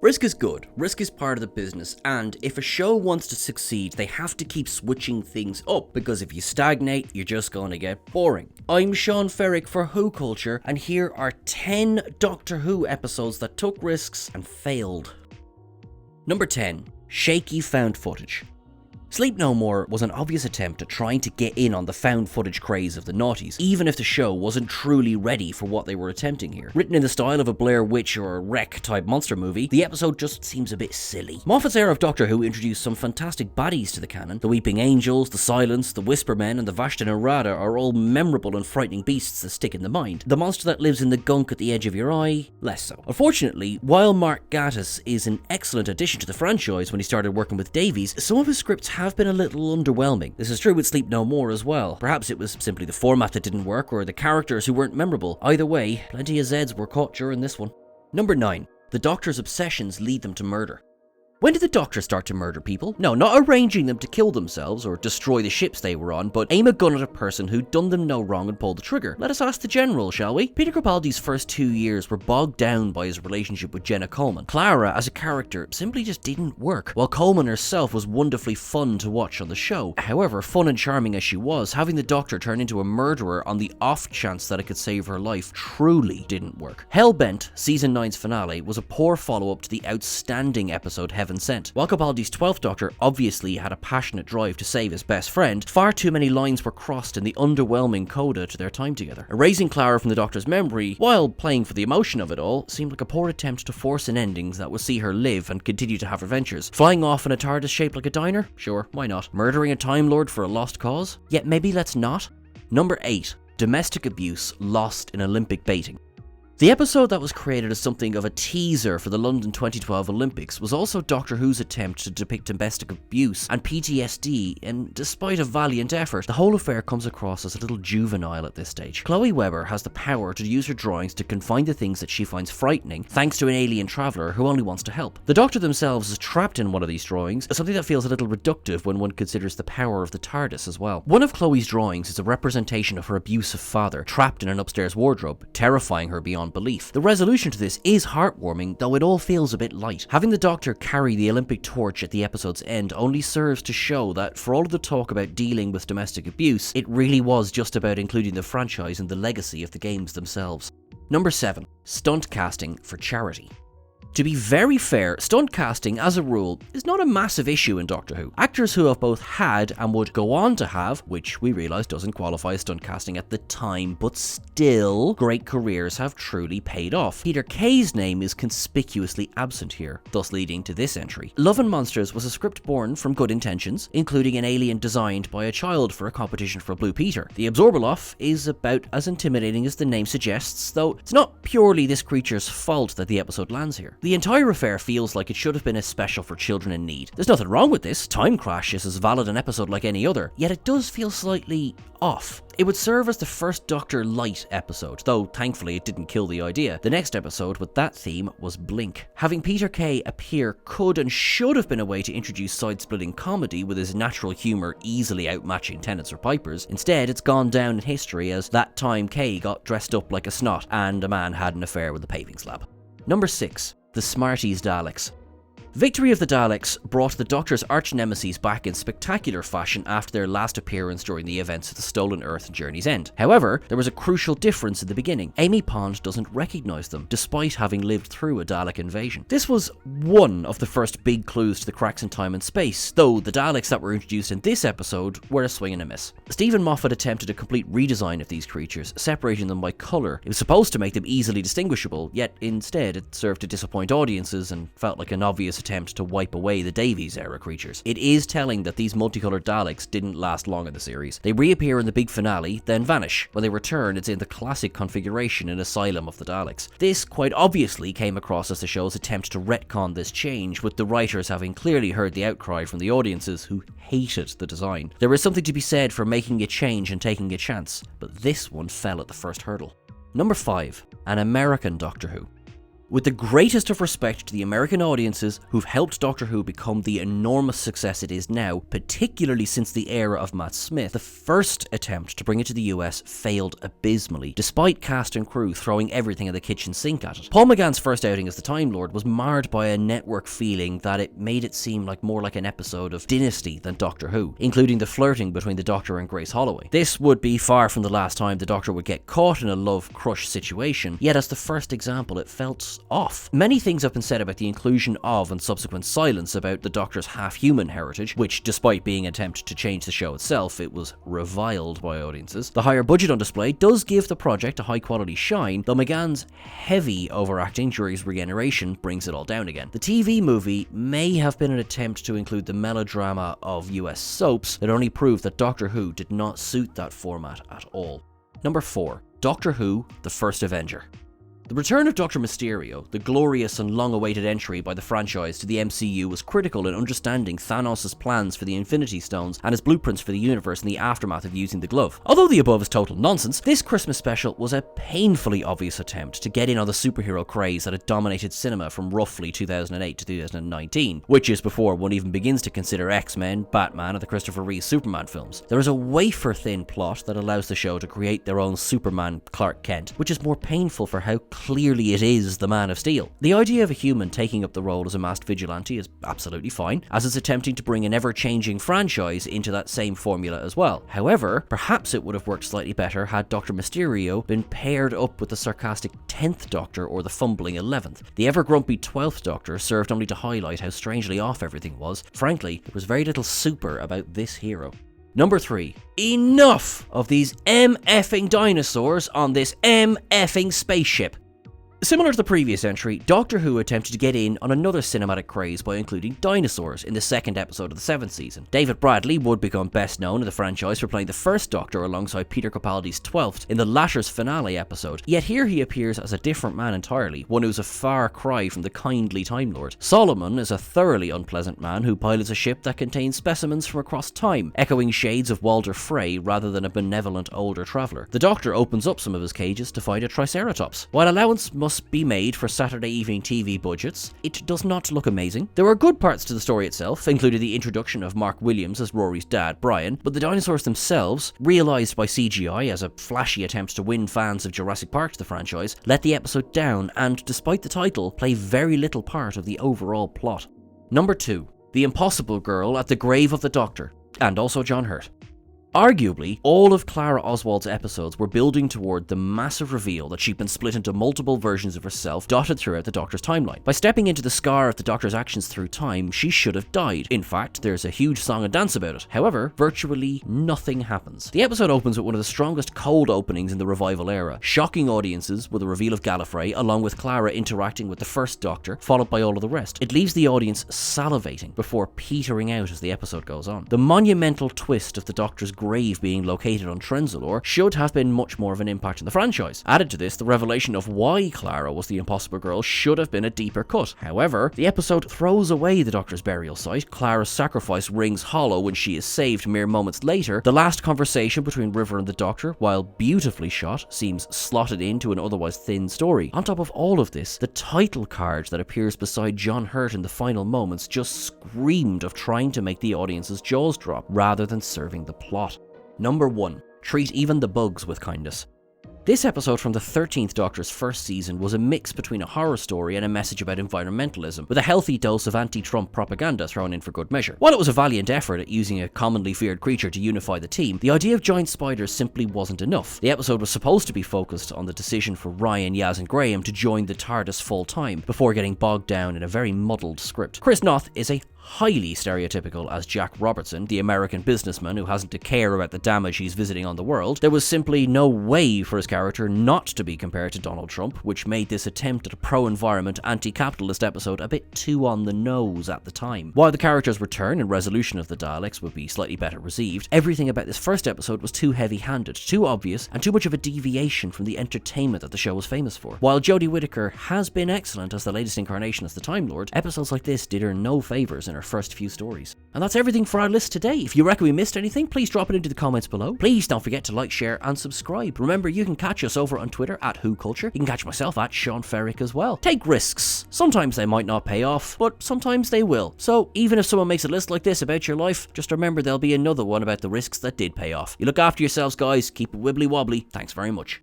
Risk is good, risk is part of the business, and if a show wants to succeed, they have to keep switching things up, because if you stagnate, you're just going to get boring. I'm Sean Ferrick for Who Culture, and here are 10 Doctor Who episodes that took risks and failed. Number 10. Shaky found footage. Sleep No More was an obvious attempt at trying to get in on the found footage craze of the noughties, even if the show wasn't truly ready for what they were attempting here. Written in the style of a Blair Witch or a Wreck type monster movie, the episode just seems a bit silly. Moffat's era of Doctor Who introduced some fantastic baddies to the canon. The Weeping Angels, the Silence, the Whisper Men, and the Vashta Nerada are all memorable and frightening beasts that stick in the mind. The monster that lives in the gunk at the edge of your eye, less so. Unfortunately, while Mark Gatiss is an excellent addition to the franchise when he started working with Davies, some of his scripts have been a little underwhelming. This is true with Sleep No More as well. Perhaps it was simply the format that didn't work, or the characters who weren't memorable. Either way, plenty of Zeds were caught during this one. Number 9. The Doctor's obsessions lead them to murder. When did the Doctor start to murder people? No, not arranging them to kill themselves or destroy the ships they were on, but aim a gun at a person who'd done them no wrong and pull the trigger. Let us ask the General, shall we? Peter Capaldi's first 2 years were bogged down by his relationship with Jenna Coleman. Clara, as a character, simply just didn't work, while Coleman herself was wonderfully fun to watch on the show. However, fun and charming as she was, having the Doctor turn into a murderer on the off chance that it could save her life truly didn't work. Hellbent, Season 9's finale, was a poor follow-up to the outstanding episode Heaven Sent. While Capaldi's 12th Doctor obviously had a passionate drive to save his best friend, far too many lines were crossed in the underwhelming coda to their time together. Erasing Clara from the Doctor's memory, while playing for the emotion of it all, seemed like a poor attempt to force an ending that would see her live and continue to have adventures. Flying off in a TARDIS shaped like a diner? Sure, why not? Murdering a Time Lord for a lost cause? Yet maybe let's not? Number 8. Domestic abuse lost in Olympic baiting. The episode that was created as something of a teaser for the London 2012 Olympics was also Doctor Who's attempt to depict domestic abuse and PTSD, and despite a valiant effort, the whole affair comes across as a little juvenile at this stage. Chloe Webber has the power to use her drawings to confine the things that she finds frightening, thanks to an alien traveller who only wants to help. The Doctor themselves is trapped in one of these drawings, something that feels a little reductive when one considers the power of the TARDIS as well. One of Chloe's drawings is a representation of her abusive father, trapped in an upstairs wardrobe, terrifying her beyond belief. The resolution to this is heartwarming, though it all feels a bit light. Having the Doctor carry the Olympic torch at the episode's end only serves to show that for all of the talk about dealing with domestic abuse, it really was just about including the franchise and the legacy of the games themselves. Number 7. Stunt casting for charity. To be very fair, stunt casting, as a rule, is not a massive issue in Doctor Who. Actors who have both had and would go on to have, which we realise doesn't qualify as stunt casting at the time, but still, great careers have truly paid off. Peter Kay's name is conspicuously absent here, thus leading to this entry. Love and Monsters was a script born from good intentions, including an alien designed by a child for a competition for Blue Peter. The Absorbaloff is about as intimidating as the name suggests, though it's not purely this creature's fault that the episode lands here. The entire affair feels like it should have been a special for children in need. There's nothing wrong with this, Time Crash is as valid an episode like any other, yet it does feel slightly off. It would serve as the first Doctor Light episode, though thankfully it didn't kill the idea. The next episode with that theme was Blink. Having Peter Kay appear could and should have been a way to introduce side-splitting comedy with his natural humour easily outmatching Tennant's or Piper's. Instead, it's gone down in history as that time Kay got dressed up like a snot and a man had an affair with a paving slab. Number 6. The Smarties Daleks. Victory of the Daleks brought the Doctor's arch-nemesis back in spectacular fashion after their last appearance during the events of the Stolen Earth and Journey's End. However, there was a crucial difference in the beginning. Amy Pond doesn't recognise them, despite having lived through a Dalek invasion. This was one of the first big clues to the cracks in time and space, though the Daleks that were introduced in this episode were a swing and a miss. Stephen Moffat attempted a complete redesign of these creatures, separating them by colour. It was supposed to make them easily distinguishable, yet instead it served to disappoint audiences and felt like an obvious attempt to wipe away the Davies era creatures. It is telling that these multicolored Daleks didn't last long in the series. They reappear in the big finale, then vanish. When they return, it's in the classic configuration in Asylum of the Daleks. This quite obviously came across as the show's attempt to retcon this change, with the writers having clearly heard the outcry from the audiences who hated the design. There is something to be said for making a change and taking a chance, but this one fell at the first hurdle. Number 5. An American Doctor Who. With the greatest of respect to the American audiences who've helped Doctor Who become the enormous success it is now, particularly since the era of Matt Smith, the first attempt to bring it to the US failed abysmally, despite cast and crew throwing everything in the kitchen sink at it. Paul McGann's first outing as the Time Lord was marred by a network feeling that it made it seem more like an episode of Dynasty than Doctor Who, including the flirting between the Doctor and Grace Holloway. This would be far from the last time the Doctor would get caught in a love-crush situation, yet as the first example it felt off. Many things have been said about the inclusion of and subsequent silence about the Doctor's half-human heritage, which, despite being an attempt to change the show itself, it was reviled by audiences. The higher budget on display does give the project a high-quality shine, though McGann's heavy overacting during his regeneration brings it all down again. The TV movie may have been an attempt to include the melodrama of US soaps that only proved that Doctor Who did not suit that format at all. Number 4. Doctor Who: The First Avenger. The return of Dr. Mysterio, the glorious and long-awaited entry by the franchise to the MCU, was critical in understanding Thanos' plans for the Infinity Stones and his blueprints for the universe in the aftermath of using the glove. Although the above is total nonsense, this Christmas special was a painfully obvious attempt to get in on the superhero craze that had dominated cinema from roughly 2008 to 2019, which is before one even begins to consider X-Men, Batman, and the Christopher Reeve Superman films. There is a wafer-thin plot that allows the show to create their own Superman Clark Kent, which is more painful for how clearly it is the Man of Steel. The idea of a human taking up the role as a masked vigilante is absolutely fine, as it's attempting to bring an ever-changing franchise into that same formula as well. However, perhaps it would have worked slightly better had Dr. Mysterio been paired up with the sarcastic 10th Doctor or the fumbling 11th. The ever-grumpy 12th Doctor served only to highlight how strangely off everything was. Frankly, there was very little super about this hero. Number 3. Enough of these M-effing dinosaurs on this M-effing spaceship. Similar to the previous entry, Doctor Who attempted to get in on another cinematic craze by including dinosaurs in the second episode of the 7th season. David Bradley would become best known in the franchise for playing the first Doctor alongside Peter Capaldi's 12th in the latter's finale episode, yet here he appears as a different man entirely, one who's a far cry from the kindly Time Lord. Solomon is a thoroughly unpleasant man who pilots a ship that contains specimens from across time, echoing shades of Walder Frey rather than a benevolent older traveller. The Doctor opens up some of his cages to find a Triceratops. While allowance must be made for Saturday evening TV budgets, it does not look amazing. There are good parts to the story itself, including the introduction of Mark Williams as Rory's dad, Brian, but the dinosaurs themselves, realised by CGI as a flashy attempt to win fans of Jurassic Park to the franchise, let the episode down and, despite the title, play very little part of the overall plot. Number 2. The Impossible Girl at the Grave of the Doctor, and also John Hurt. Arguably, all of Clara Oswald's episodes were building toward the massive reveal that she'd been split into multiple versions of herself dotted throughout the Doctor's timeline. By stepping into the scar of the Doctor's actions through time, she should have died. In fact, there's a huge song and dance about it. However, virtually nothing happens. The episode opens with one of the strongest cold openings in the revival era, shocking audiences with a reveal of Gallifrey, along with Clara interacting with the first Doctor, followed by all of the rest. It leaves the audience salivating before petering out as the episode goes on. The monumental twist of the Doctor's grave being located on Trenzalore should have been much more of an impact on the franchise. Added to this, the revelation of why Clara was the Impossible Girl should have been a deeper cut. However, the episode throws away the Doctor's burial site, Clara's sacrifice rings hollow when she is saved mere moments later, the last conversation between River and the Doctor, while beautifully shot, seems slotted into an otherwise thin story. On top of all of this, the title card that appears beside John Hurt in the final moments just screamed of trying to make the audience's jaws drop rather than serving the plot. Number 1. Treat even the bugs with kindness. This episode from the 13th Doctor's first season was a mix between a horror story and a message about environmentalism, with a healthy dose of anti-Trump propaganda thrown in for good measure. While it was a valiant effort at using a commonly feared creature to unify the team, the idea of giant spiders simply wasn't enough. The episode was supposed to be focused on the decision for Ryan, Yaz and Graham to join the TARDIS full time, before getting bogged down in a very muddled script. Chris Noth is a highly stereotypical as Jack Robertson, the American businessman who hasn't a care about the damage he's visiting on the world. There was simply no way for his character not to be compared to Donald Trump, which made this attempt at a pro-environment, anti-capitalist episode a bit too on the nose at the time. While the character's return and resolution of the Daleks would be slightly better received, everything about this first episode was too heavy-handed, too obvious, and too much of a deviation from the entertainment that the show was famous for. While Jodie Whittaker has been excellent as the latest incarnation as the Time Lord, episodes like this did her no favours in her first few stories. And that's everything for our list today. If you reckon we missed anything, please drop it into the comments below. Please don't forget to like, share and subscribe. Remember, you can catch us over on Twitter at WhoCulture. You can catch myself at Sean Ferrick as well. Take risks. Sometimes they might not pay off, but sometimes they will. So even if someone makes a list like this about your life, just remember there'll be another one about the risks that did pay off. You look after yourselves, guys. Keep it wibbly wobbly. Thanks very much.